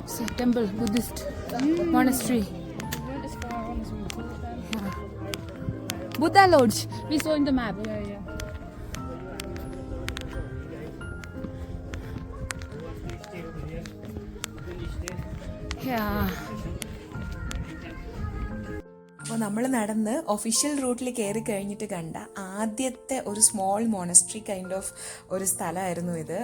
it's a temple, Buddhist monastery. Yeah. Buddha Lodge, we saw in the map. Yeah. അപ്പോൾ നമ്മൾ നടന്ന് official റൂട്ടിൽ കയറി കഴിഞ്ഞിട്ട് കണ്ട ആദ്യത്തെ ഒരു small monastery kind of ഒരു സ്ഥലമായിരുന്നു ഇത്.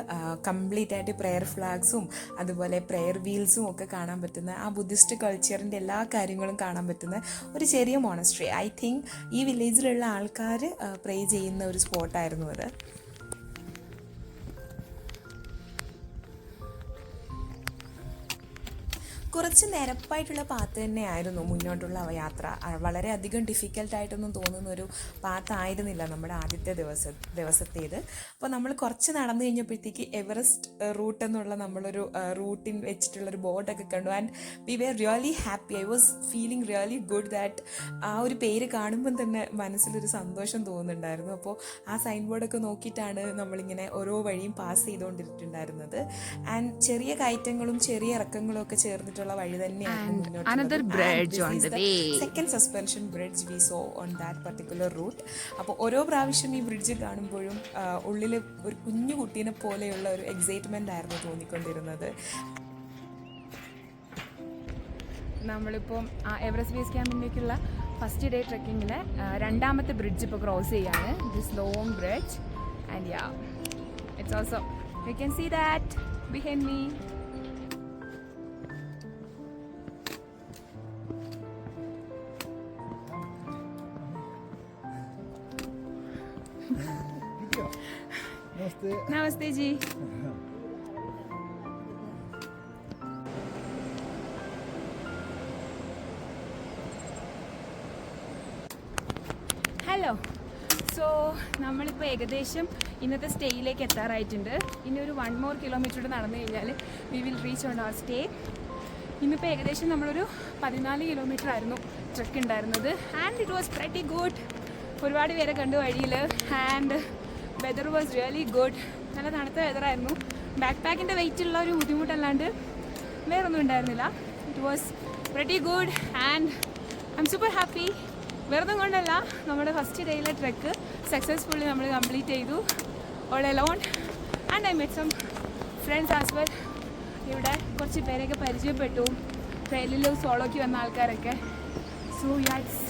കംപ്ലീറ്റ് ആയിട്ട് പ്രെയർ ഫ്ലാഗ്സും അതുപോലെ പ്രെയർ വീൽസും ഒക്കെ കാണാൻ പറ്റുന്ന, ആ ബുദ്ധിസ്റ്റ് കൾച്ചറിൻ്റെ എല്ലാ കാര്യങ്ങളും കാണാൻ പറ്റുന്ന ഒരു ചെറിയ മോണസ്ട്രി. ഐ തിങ്ക് ഈ വില്ലേജിലുള്ള ആൾക്കാർ പ്രേ ചെയ്യുന്ന ഒരു സ്പോട്ടായിരുന്നു അത്. കുറച്ച് നിരപ്പായിട്ടുള്ള പാത്ത് തന്നെയായിരുന്നു മുന്നോട്ടുള്ള യാത്ര. വളരെയധികം ഡിഫിക്കൽട്ടായിട്ടൊന്നും തോന്നുന്ന ഒരു പാത്ത് ആയിരുന്നില്ല നമ്മുടെ ആദ്യത്തെ ദിവസത്തേത്. അപ്പോൾ നമ്മൾ കുറച്ച് നടന്നു കഴിഞ്ഞപ്പോഴത്തേക്ക് എവറസ്റ്റ് റൂട്ട് എന്നുള്ള നമ്മളൊരു റൂട്ടിൻ വെച്ചിട്ടുള്ളൊരു ബോർഡൊക്കെ കണ്ടു. And we were really happy. I was feeling really good that ആ ഒരു പേര് കാണുമ്പം തന്നെ മനസ്സിലൊരു സന്തോഷം തോന്നുന്നുണ്ടായിരുന്നു. അപ്പോൾ ആ സൈൻ ബോർഡൊക്കെ നോക്കിയിട്ടാണ് നമ്മളിങ്ങനെ ഓരോ വഴിയും പാസ് ചെയ്തുകൊണ്ടിട്ടുണ്ടായിരുന്നത്. ആൻഡ് ചെറിയ കയറ്റങ്ങളും ചെറിയ ഇറക്കങ്ങളും ഒക്കെ ചേർന്നിട്ടുള്ള വഴി തന്നെയാണ്. Another bridge on the way. Second suspension bridge we saw on that particular route. അപ്പോൾ ഓരോ പ്രാവശ്യം ഈ ബ്രിഡ്ജ് കാണുമ്പോഴും ഉള്ളിൽ ഒരു കുഞ്ഞു കുട്ടീനെ പോലെയുള്ള ഒരു എക്സൈറ്റ്മെന്റ് ആയിരുന്നു തോന്നിക്കൊണ്ടിരുന്നത്. നമ്മളിപ്പോൾ എവറസ്റ്റ് ബേസ് ക്യാമ്പിലേക്കുള്ള ഫസ്റ്റ് ഡേ ട്രെക്കിങ്ങിലെ രണ്ടാമത്തെ ബ്രിഡ്ജ് ഇപ്പോൾ ക്രോസ് ചെയ്യാണ്. This long bridge and ya it's also you can see that behind me. नमस्ते जी. ഹലോ. സോ നമ്മളിപ്പോൾ ഏകദേശം ഇന്നത്തെ സ്റ്റേയിലേക്ക് എത്താറായിട്ടുണ്ട്. ഇനി ഒരു 1 more കിലോമീറ്റർ നടന്നു കഴിഞ്ഞാൽ we will reach on our stay. ഇന്നിപ്പോൾ ഏകദേശം നമ്മളൊരു 14 കിലോമീറ്റർ ആയിരുന്നു ട്രെക്ക് ഉണ്ടായിരുന്നത്. And it was pretty good. ഒരുപാട് പേരെ കണ്ടു വഴിയിൽ. And weather was really good. നല്ല തണുത്ത വെതറായിരുന്നു. ബാക്ക് പാക്കിൻ്റെ വെയിറ്റുള്ള ഒരു ബുദ്ധിമുട്ടല്ലാണ്ട് വേറൊന്നും ഉണ്ടായിരുന്നില്ല. It was pretty good and I am super happy. വെറുതെ കൊണ്ടല്ല, നമ്മുടെ ഫസ്റ്റ് ഡേയിലെ ട്രെക്ക് സക്സസ്ഫുള്ളി നമ്മൾ കംപ്ലീറ്റ് ചെയ്തു all alone. And I met some friends as well. ഇവിടെ കുറച്ച് പേരെയൊക്കെ പരിചയപ്പെട്ടു, ട്രെയിനിൽ സോളോയ്ക്ക് വന്ന ആൾക്കാരൊക്കെ. So that's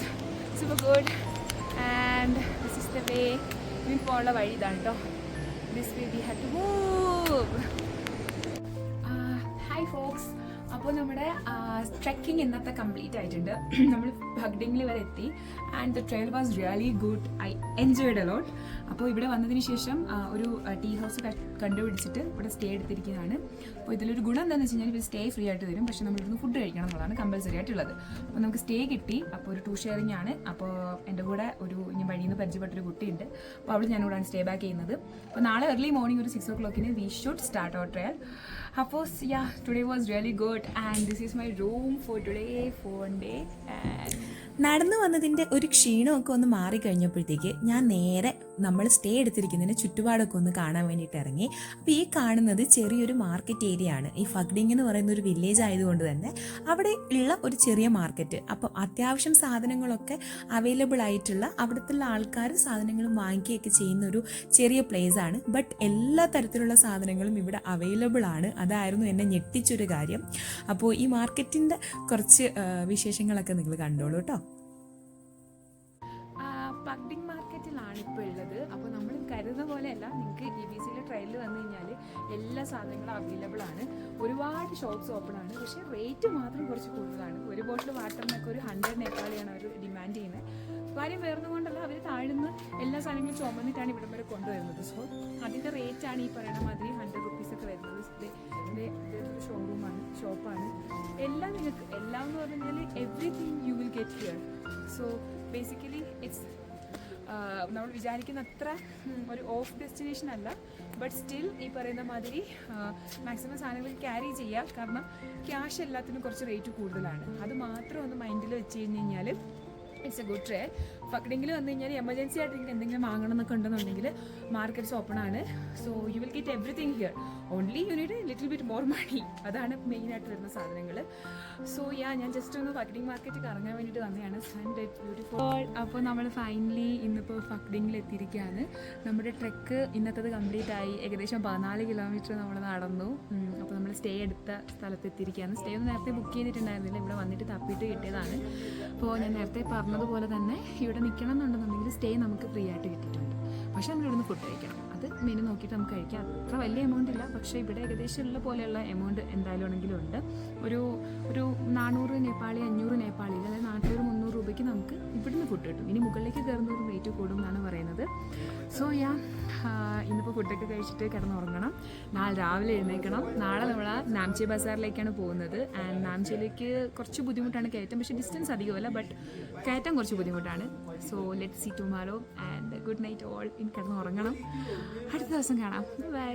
super good. And this is the way. ഇനി പോകാനുള്ള വഴി ഇതാണ് കേട്ടോ. This way we have to move. Hi folks. അപ്പോൾ നമ്മൾ നമ്മുടെ ട്രെക്കിംഗ് ഇന്നത്തെ കംപ്ലീറ്റ് ആയിട്ടുണ്ട്. നമ്മൾ ഭഗ്ഡിങ്ങിൽ വരെ എത്തി and the trail was really good. I enjoyed a lot. അപ്പോൾ ഇവിടെ വന്നതിന് ശേഷം ഒരു ടീ ഹൗസ് കണ്ടുപിടിച്ചിട്ട് ഇവിടെ സ്റ്റേ എടുത്തിരിക്കുന്നതാണ്. അപ്പോൾ ഇതിലൊരു ഗുണം എന്താണെന്ന് വെച്ച് കഴിഞ്ഞാൽ ഇവർ സ്റ്റേ ഫ്രീ ആയിട്ട് തരും, പക്ഷേ നമ്മളിവിടുന്ന് ഫുഡ് കഴിക്കണം എന്നുള്ളതാണ് കമ്പൽസറി ആയിട്ടുള്ളത്. അപ്പോൾ നമുക്ക് സ്റ്റേ കിട്ടി. അപ്പോൾ ഒരു 2 ഷെയറിംഗ് ആണ്. അപ്പോൾ എൻ്റെ കൂടെ ഞാൻ വഴിയിൽ നിന്ന് പരിചയപ്പെട്ടൊരു കുട്ടിയുണ്ട്. അപ്പോൾ അവിടെ ഞാനിവിടെയാണ് സ്റ്റേ ബാക്ക് ചെയ്യുന്നത്. അപ്പോൾ നാളെ early morning ഒരു 6 o'clock we should start our trail. Yeah, today was really good and this is my room for today for one day. And നടന്നു വന്നതിൻ്റെ ഒരു ക്ഷീണമൊക്കെ ഒന്ന് മാറിക്കഴിഞ്ഞപ്പോഴത്തേക്ക് ഞാൻ നേരെ നമ്മൾ സ്റ്റേ എടുത്തിരിക്കുന്നതിന് ചുറ്റുപാടൊക്കെ ഒന്ന് കാണാൻ വേണ്ടിയിട്ട് ഇറങ്ങി. അപ്പോൾ ഈ കാണുന്നത് ചെറിയൊരു മാർക്കറ്റ് ഏരിയ ആണ്. ഈ ഫഗ്ഡിങ് എന്ന് പറയുന്ന ഒരു വില്ലേജ് ആയതുകൊണ്ട് തന്നെ അവിടെ ഉള്ള ഒരു ചെറിയ മാർക്കറ്റ്. അപ്പോൾ അത്യാവശ്യം സാധനങ്ങളൊക്കെ അവൈലബിൾ ആയിട്ടുള്ള അവിടുത്തെ ആൾക്കാർ സാധനങ്ങളും വാങ്ങിക്കുകയൊക്കെ ചെയ്യുന്ന ഒരു ചെറിയ പ്ലേസ് ആണ്. ബട്ട് എല്ലാ തരത്തിലുള്ള സാധനങ്ങളും ഇവിടെ അവൈലബിൾ ആണ്. അതായിരുന്നു എന്നെ ഞെട്ടിച്ചൊരു കാര്യം. അപ്പോൾ ഈ മാർക്കറ്റിൻ്റെ കുറച്ച് വിശേഷങ്ങളൊക്കെ നിങ്ങൾ കണ്ടോളൂ കേട്ടോ. ഭഗ്ഡിങ് മാർക്കറ്റിലാണ് ഇപ്പോൾ ഉള്ളത്. അപ്പോൾ നമ്മൾ കരുതുന്ന പോലെയല്ല. നിങ്ങൾക്ക് EBCയിലെ ട്രെയിനിൽ വന്നു കഴിഞ്ഞാൽ എല്ലാ സാധനങ്ങളും അവൈലബിൾ ആണ്. ഒരുപാട് ഷോപ്സ് ഓപ്പൺ ആണ്. പക്ഷേ റേറ്റ് മാത്രം കുറച്ച് കൂടുതലാണ്. ഒരു ബോട്ടിൽ വാട്ടറിനൊക്കെ ഒരു 100 നേപ്പാളിയാണ് അവർ ഡിമാൻഡ് ചെയ്യുന്നത്. കാര്യം വേർന്നു കൊണ്ടല്ല, അവർ താഴ്ന്ന് എല്ലാ സാധനങ്ങളും ചുമന്നിട്ടാണ് ഇവിടം വരെ കൊണ്ടുവരുന്നത്. സോ അതിൻ്റെ റേറ്റാണ് ഈ പറയുന്ന മാതിരി 100 rupees ഒക്കെ വരുന്നത്. ഷോറൂമാണ്, ഷോപ്പാണ്. എല്ലാം നിങ്ങൾക്ക് എല്ലാം എന്ന് പറഞ്ഞു കഴിഞ്ഞാൽ everything you will get here. So basically it's നമ്മൾ വിചാരിക്കുന്ന അത്ര ഒരു ഓഫ് ഡെസ്റ്റിനേഷൻ അല്ല. ബട്ട് സ്റ്റിൽ ഈ പറയുന്ന മാതിരി മാക്സിമം സാധനങ്ങൾ ക്യാരി ചെയ്യുക. കാരണം ക്യാഷ് എല്ലാത്തിനും കുറച്ച് റേറ്റ് കൂടുതലാണ്. അത് മാത്രം ഒന്ന് മൈൻഡിൽ വെച്ച് കഴിഞ്ഞ് കഴിഞ്ഞാൽ ഇറ്റ്സ് എ ഗുഡ് ട്രെയിൽ. ഫഗ്ഡിങ്ങിൽ വന്നു കഴിഞ്ഞാൽ എമർജൻസി ആയിട്ട് നിങ്ങൾക്ക് എന്തെങ്കിലും വാങ്ങണം എന്നൊക്കെ ഉണ്ടെന്നുണ്ടെങ്കിൽ മാർക്കറ്റ്സ് ഓപ്പൺ ആണ്. So you will get everything here. Only you need little bit more money. അതാണ് മെയിനായിട്ട് വരുന്ന സാധനങ്ങൾ. സോ ഞാൻ ജസ്റ്റ് ഒന്ന് ഫഗ്ഡിങ് മാർക്കറ്റ് കറങ്ങാൻ വേണ്ടിയിട്ട് വന്നതാണ്. And it's beautiful. അപ്പോൾ നമ്മൾ ഫൈനലി ഇന്നിപ്പോൾ ഫഗ്ഡിങ്ങിൽ എത്തിയിരിക്കുകയാണ്. നമ്മുടെ ട്രെക്ക് ഇന്നത്തത് കംപ്ലീറ്റ് ആയി. ഏകദേശം 14 കിലോമീറ്റർ നമ്മൾ നടന്നു. അപ്പോൾ നമ്മൾ സ്റ്റേ എടുത്ത സ്ഥലത്ത് എത്തിയിരിക്കുകയാണ്. സ്റ്റേ ഒന്ന് നേരത്തെ ബുക്ക് ചെയ്തിട്ടുണ്ടായിരുന്നില്ല. ഇവിടെ വന്നിട്ട് തപ്പിയിട്ട് കിട്ടിയതാണ്. അപ്പോൾ ഞാൻ നേരത്തെ പറഞ്ഞതുപോലെ തന്നെ ഇവിടെ നിൽക്കണം എന്നുണ്ടെന്നുണ്ടെങ്കിൽ സ്റ്റേ നമുക്ക് ഫ്രീ ആയിട്ട് കിട്ടിയിട്ടുണ്ട്. പക്ഷേ നമ്മൾ ഇവിടുന്ന് ഫുഡ് കഴിക്കണം. അത് മെനു നോക്കിയിട്ട് നമുക്ക് കഴിക്കാം. അത്ര വലിയ എമൗണ്ട് ഇല്ല, പക്ഷേ ഇവിടെ ഏകദേശം ഉള്ള പോലെയുള്ള എമൗണ്ട് എന്തായാലും ആണെങ്കിലും ഉണ്ട്. ഒരു 400 നേപ്പാളി 500 നേപ്പാളി അതായത് 400-300 രൂപയ്ക്ക് നമുക്ക് ഇവിടുന്ന് ഫുഡ് കിട്ടും. ഇനി മുകളിലേക്ക് കയറുന്നൊരു റേറ്റ് കൂടും എന്നാണ് പറയുന്നത്. സോ ഇന്നിപ്പോൾ ഫുഡൊക്കെ കഴിച്ചിട്ട് കിടന്നുറങ്ങണം. നാളെ രാവിലെ എഴുന്നേൽക്കണം. നാളെ നമ്മൾ നാംചി ബസാറിലേക്കാണ് പോകുന്നത്. ആൻഡ് നാംചിയിലേക്ക് കുറച്ച് ബുദ്ധിമുട്ടാണ് കയറ്റം, പക്ഷേ ഡിസ്റ്റൻസ് അധികമല്ല. ബട്ട് കയറ്റം കുറച്ച് ബുദ്ധിമുട്ടാണ്. So let see tomorrow and good night all. ഇനി കിടന്നുറങ്ങണം. അടുത്ത ദിവസം കാണാം. ബൈ.